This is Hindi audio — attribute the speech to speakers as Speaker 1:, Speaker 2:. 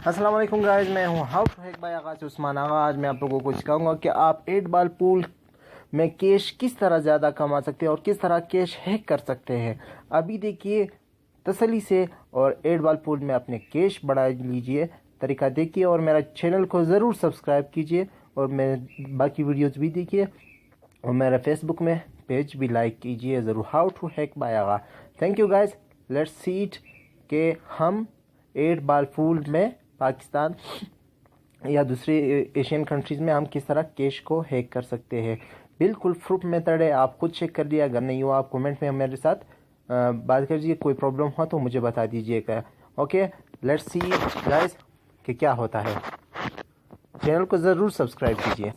Speaker 1: अस्सलाम वालेकुम गाइस, मैं हूं हाउ टू हैक बाय आगाज उस्मान आगा। आज मैं आप लोगों को सिखाऊंगा कि आप 8 बॉल पूल में कैश किस तरह ज़्यादा कमा सकते हैं और किस तरह कैश हैक कर सकते हैं। अभी देखिए तसल्ली से और 8 बॉल पूल में अपने कैश बढ़ा लीजिए। तरीका देखिए और मेरा चैनल को ज़रूर सब्सक्राइब कीजिए और मेरे बाकी वीडियोज़ भी देखिए और मेरा फेसबुक में पेज भी लाइक कीजिए ज़रूर, हाउ टू हैक बाय आगा। Thank you guys, let's see it कि हम 8 बॉल पूल में पाकिस्तान या दूसरे एशियन कंट्रीज़ में हम किस तरह कैश को हैक कर सकते हैं। बिल्कुल प्रूफ मेथड है, आप खुद चेक कर लिया। अगर नहीं हो आप कमेंट में मेरे साथ बात कर लीजिए, कोई प्रॉब्लम हो तो मुझे बता दीजिएगा। ओके, लेट्स सी गाइस कि क्या होता है। चैनल को ज़रूर सब्सक्राइब कीजिए।